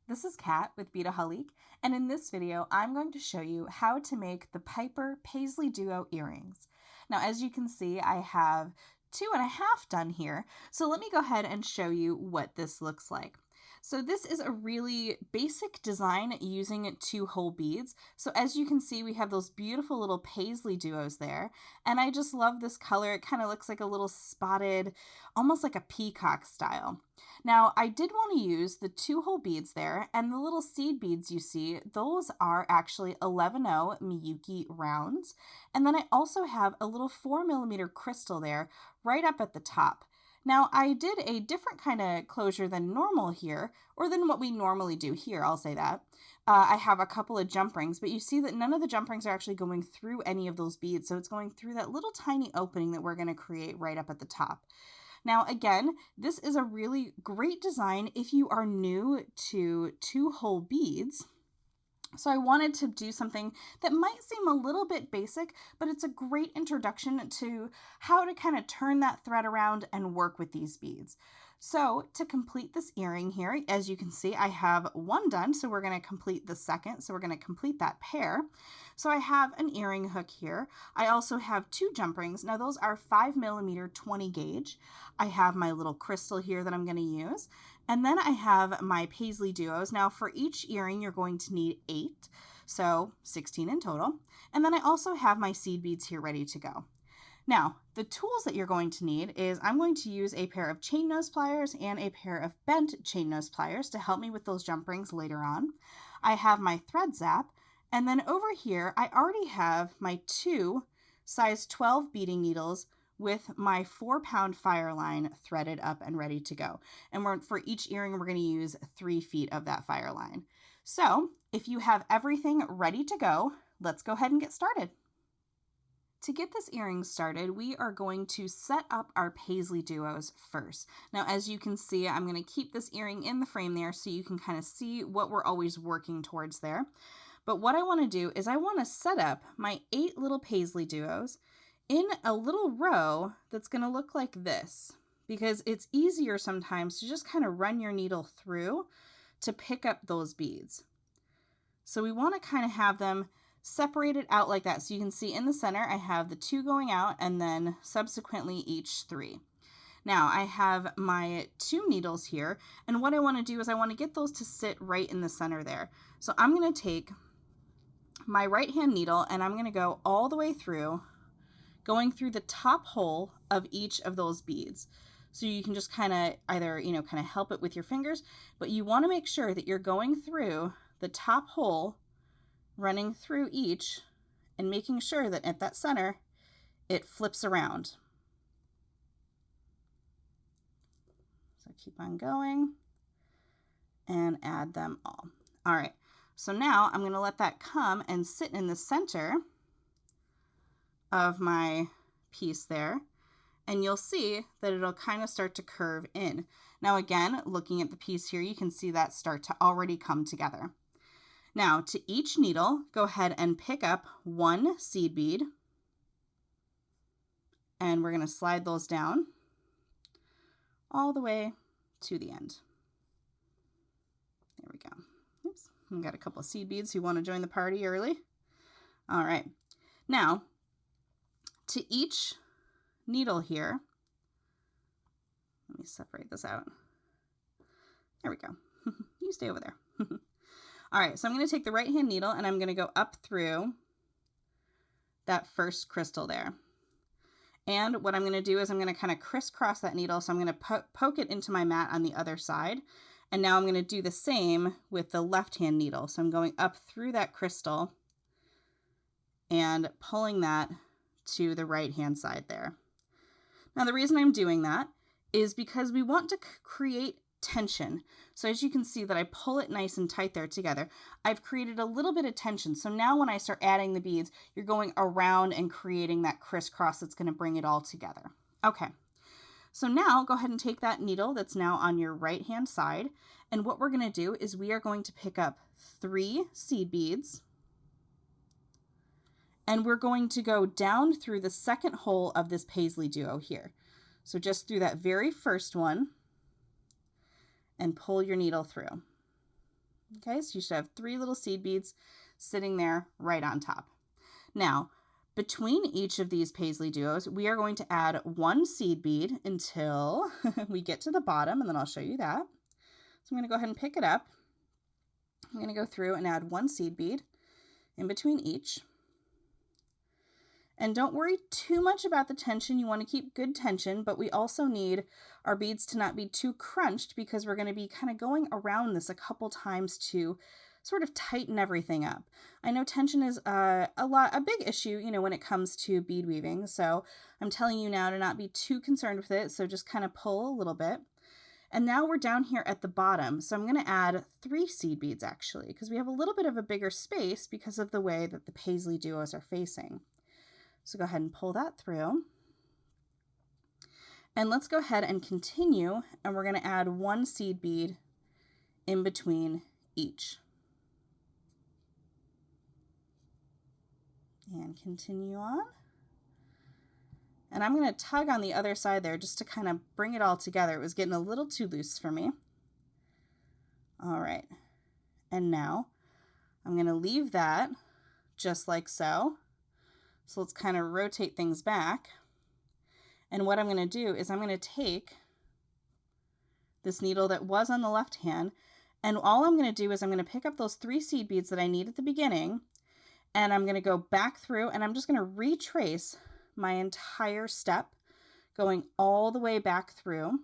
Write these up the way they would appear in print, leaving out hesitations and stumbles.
This is Kat with Beadaholique, and in this video I'm going to show you how to make the Piper Paisley Duo earrings. Now as you can see I have 2.5 done here, so let me go ahead and show you what this looks like. So this is a really basic design using 2-hole beads. So as you can see we have those beautiful little Paisley duos there, and I just love this color. It kind of looks like a little spotted, almost like a peacock style. Now I did want to use the 2-hole beads there, and the little seed beads you see, those are actually 11-0 Miyuki rounds. And then I also have a little 4mm crystal there right up at the top. Now I did a different kind of closure than normal here, or than what we normally do here, I'll say that. I have a couple of jump rings, but you see that none of the jump rings are actually going through any of those beads, so it's going through that little tiny opening that we're going to create right up at the top. Now again, this is a really great design if you are new to 2-hole beads. So I wanted to do something that might seem a little bit basic, but it's a great introduction to how to kind of turn that thread around and work with these beads. So to complete this earring here, as you can see, I have one done, so we're going to complete the second. So we're going to complete that pair. So I have an earring hook here. I also have 2 jump rings. Now those are 5mm 20 gauge. I have my little crystal here that I'm going to use. And then I have my Paisley duos. Now for each earring, you're going to need 8, so 16 in total. And then I also have my seed beads here ready to go. Now, the tools that you're going to need is I'm going to use a pair of chain nose pliers and a pair of bent chain nose pliers to help me with those jump rings later on. I have my thread zap, and then over here, I already have my 2 size 12 beading needles with my 4-pound fire line threaded up and ready to go. And for each earring, we're going to use 3 feet of that fire line. So if you have everything ready to go, let's go ahead and get started. To get this earring started, we are going to set up our Paisley duos first. Now, as you can see, I'm going to keep this earring in the frame there so you can kind of see what we're always working towards there. But what I want to do is I want to set up my 8 little Paisley duos in a little row that's going to look like this, because it's easier sometimes to just kind of run your needle through to pick up those beads. So we want to kind of have them separated out like that. So you can see in the center, I have the 2 going out and then subsequently each 3. Now I have my 2 needles here, and what I want to do is I want to get those to sit right in the center there. So I'm going to take my right hand needle and I'm going to go all the way through, going through the top hole of each of those beads. So you can just kind of either, kind of help it with your fingers, but you want to make sure that you're going through the top hole, running through each and making sure that at that center, it flips around. So keep on going and add them all. All right, so now I'm going to let that come and sit in the center of my piece there, and you'll see that it'll kind of start to curve in. Now again, looking at the piece here, you can see that start to already come together. Now to each needle, go ahead and pick up 1 seed bead, and we're going to slide those down all the way to the end. There we go. Oops, we got a couple of seed beads who want to join the party early. All right, now to each needle here, let me separate this out. There we go. You stay over there. All right, so I'm going to take the right hand needle and I'm going to go up through that first crystal there. And what I'm going to do is I'm going to kind of crisscross that needle. So I'm going to poke it into my mat on the other side. And now I'm going to do the same with the left hand needle. So I'm going up through that crystal and pulling that to the right hand side there. Now the reason I'm doing that is because we want to create tension. So as you can see that I pull it nice and tight there together, I've created a little bit of tension. So now when I start adding the beads, you're going around and creating that crisscross that's going to bring it all together. Okay, so now go ahead and take that needle that's now on your right hand side, and what we're going to do is we are going to pick up 3 seed beads, and we're going to go down through the second hole of this Paisley duo here. So just through that very first one, and pull your needle through. Okay, so you should have 3 little seed beads sitting there right on top. Now, between each of these Paisley duos, we are going to add 1 seed bead until we get to the bottom, and then I'll show you that. So I'm going to go ahead and pick it up. I'm going to go through and add 1 seed bead in between each. And don't worry too much about the tension. You want to keep good tension, but we also need our beads to not be too crunched because we're going to be kind of going around this a couple times to sort of tighten everything up. I know tension is a big issue, when it comes to bead weaving. So I'm telling you now to not be too concerned with it. So just kind of pull a little bit. And now we're down here at the bottom. So I'm going to add 3 seed beads actually, because we have a little bit of a bigger space because of the way that the Paisley duos are facing. So go ahead and pull that through. And let's go ahead and continue, and we're going to add 1 seed bead in between each. And continue on. And I'm going to tug on the other side there just to kind of bring it all together. It was getting a little too loose for me. All right. And now I'm going to leave that just like so. So let's kind of rotate things back. And what I'm going to do is I'm going to take this needle that was on the left hand, and all I'm going to do is I'm going to pick up those 3 seed beads that I need at the beginning, and I'm going to go back through, and I'm just going to retrace my entire step, going all the way back through.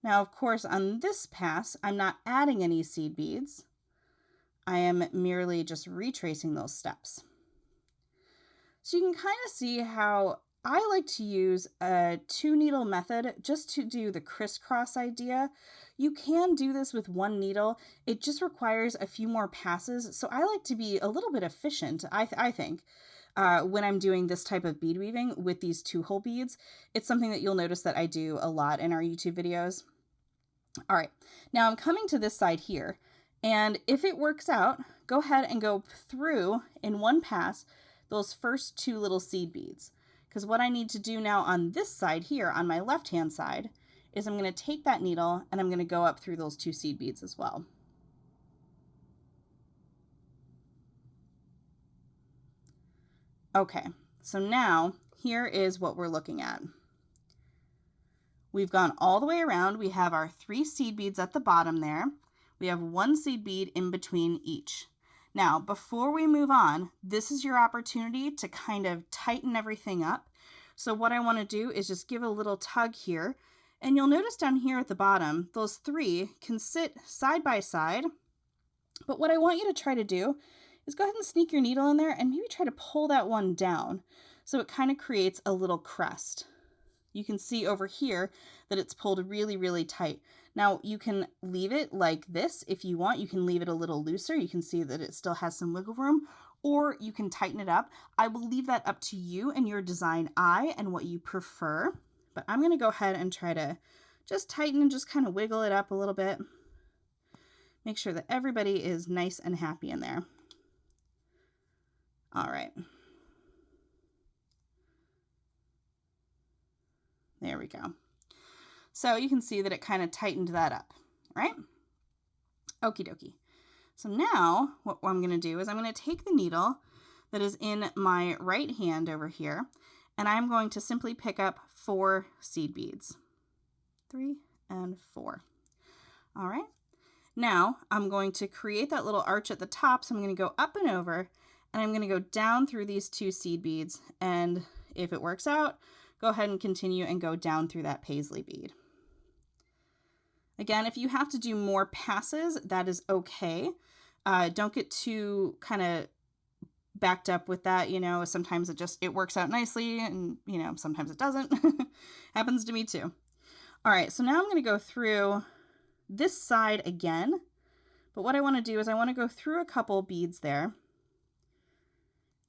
Now, of course, on this pass, I'm not adding any seed beads. I am merely just retracing those steps. So you can kind of see how I like to use a 2-needle method just to do the crisscross idea. You can do this with 1 needle. It just requires a few more passes. So I like to be a little bit efficient, I think. When I'm doing this type of bead weaving with these 2-hole beads. It's something that you'll notice that I do a lot in our YouTube videos. All right, now I'm coming to this side here, and if it works out, go ahead and go through in 1 pass those first 2 little seed beads. Because what I need to do now on this side here, on my left-hand side, is I'm going to take that needle and I'm going to go up through those 2 seed beads as well. Okay, so now here is what we're looking at. We've gone all the way around. We have our 3 seed beads at the bottom there. We have 1 seed bead in between each. Now, before we move on, this is your opportunity to kind of tighten everything up. So what I want to do is just give a little tug here. And you'll notice down here at the bottom, those 3 can sit side by side. But what I want you to try to do is go ahead and sneak your needle in there and maybe try to pull that one down. So it kind of creates a little crest. You can see over here that it's pulled really, really tight. Now you can leave it like this if you want. You can leave it a little looser. You can see that it still has some wiggle room, or you can tighten it up. I will leave that up to you and your design eye and what you prefer. But I'm going to go ahead and try to just tighten and just kind of wiggle it up a little bit. Make sure that everybody is nice and happy in there. All right. There we go. So you can see that it kind of tightened that up, right? Okie dokie. So now what I'm going to do is I'm going to take the needle that is in my right hand over here, and I'm going to simply pick up 4 seed beads. 3 and 4. All right. Now I'm going to create that little arch at the top. So I'm going to go up and over, and I'm going to go down through these 2 seed beads. And if it works out, go ahead and continue and go down through that Paisley bead. Again, if you have to do more passes, that is okay. Don't get too kind of backed up with that. Sometimes it works out nicely, and sometimes it doesn't. Happens to me too. All right, so now I'm going to go through this side again. But what I want to do is I want to go through a couple beads there.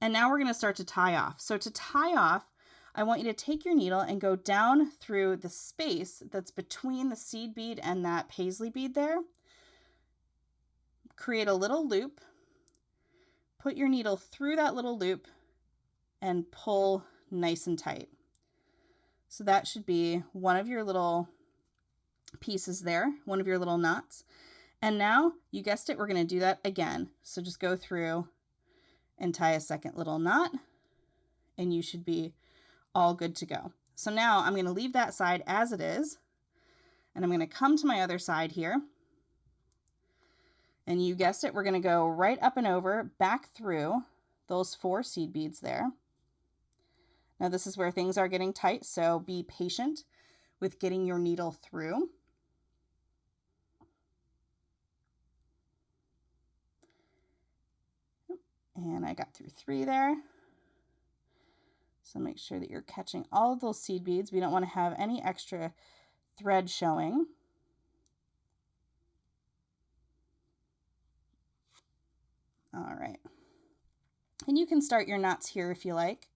And now we're going to start to tie off. So to tie off, I want you to take your needle and go down through the space that's between the seed bead and that Paisley bead there. Create a little loop. Put your needle through that little loop and pull nice and tight. So that should be one of your little pieces there, one of your little knots. And now, you guessed it, we're going to do that again. So just go through and tie a second little knot, and you should be all good to go. So now I'm going to leave that side as it is, and I'm going to come to my other side here. And you guessed it, we're going to go right up and over, back through those 4 seed beads there. Now this is where things are getting tight, so be patient with getting your needle through. And I got through 3 there. So make sure that you're catching all of those seed beads. We don't want to have any extra thread showing. All right. And you can start your knots here if you like.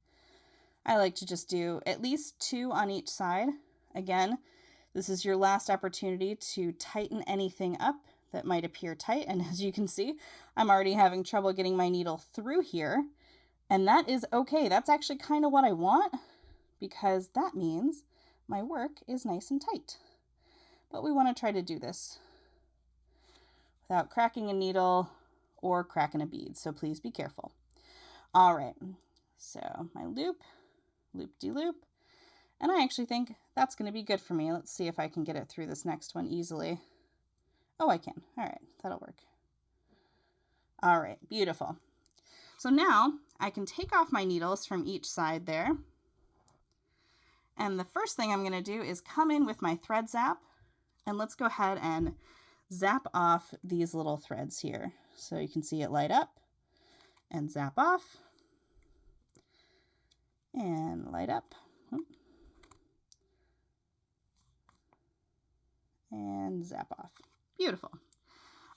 I like to just do at least 2 on each side. Again, this is your last opportunity to tighten anything up that might appear tight. And as you can see, I'm already having trouble getting my needle through here. And that is okay. That's actually kind of what I want, because that means my work is nice and tight. But we want to try to do this without cracking a needle or cracking a bead. So please be careful. All right. So my loop, loop-de-loop. And I actually think that's going to be good for me. Let's see if I can get it through this next one easily. Oh, I can. All right, that'll work. All right, beautiful. So now I can take off my needles from each side there. And the first thing I'm going to do is come in with my thread zap, and let's go ahead and zap off these little threads here. So you can see it light up and zap off and light up. And zap off. Beautiful.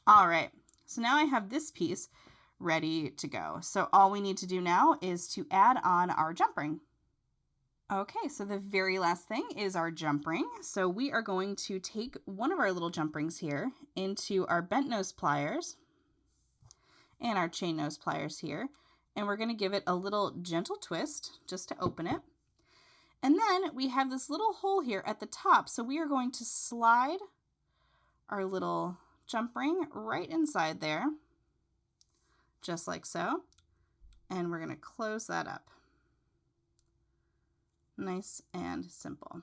All right, so now I have this piece ready to go. So all we need to do now is to add on our jump ring. Okay, so the very last thing is our jump ring. So we are going to take one of our little jump rings here into our bent nose pliers and our chain nose pliers here, and we're going to give it a little gentle twist just to open it. And then we have this little hole here at the top, so we are going to slide our little jump ring right inside there, just like so, and we're going to close that up. Nice and simple.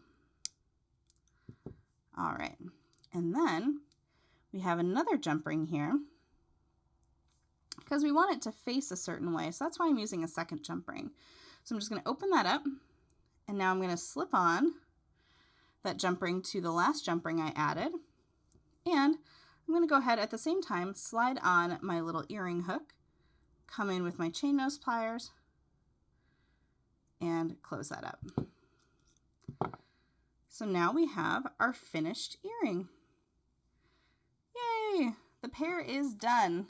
All right, and then we have another jump ring here because we want it to face a certain way, so that's why I'm using a second jump ring. So I'm just going to open that up, and now I'm going to slip on that jump ring to the last jump ring I added, and I'm going to go ahead at the same time slide on my little earring hook, come in with my chain nose pliers, and close that up. So now we have our finished earring. Yay! The pair is done.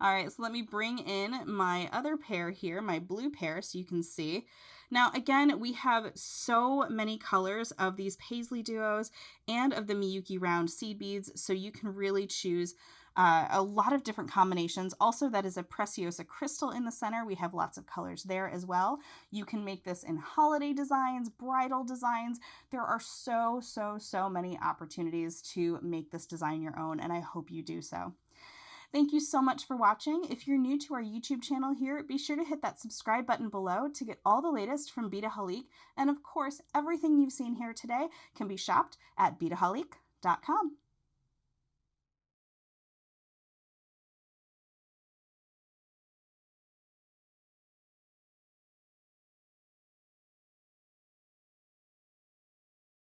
All right, so let me bring in my other pair here, my blue pair, so you can see. Now, again, we have so many colors of these Paisley duos and of the Miyuki round seed beads, so you can really choose a lot of different combinations. Also, that is a Preciosa crystal in the center. We have lots of colors there as well. You can make this in holiday designs, bridal designs. There are so many opportunities to make this design your own, and I hope you do so. Thank you so much for watching. If you're new to our YouTube channel here, be sure to hit that subscribe button below to get all the latest from Beadaholique. And of course, everything you've seen here today can be shopped at beadaholique.com.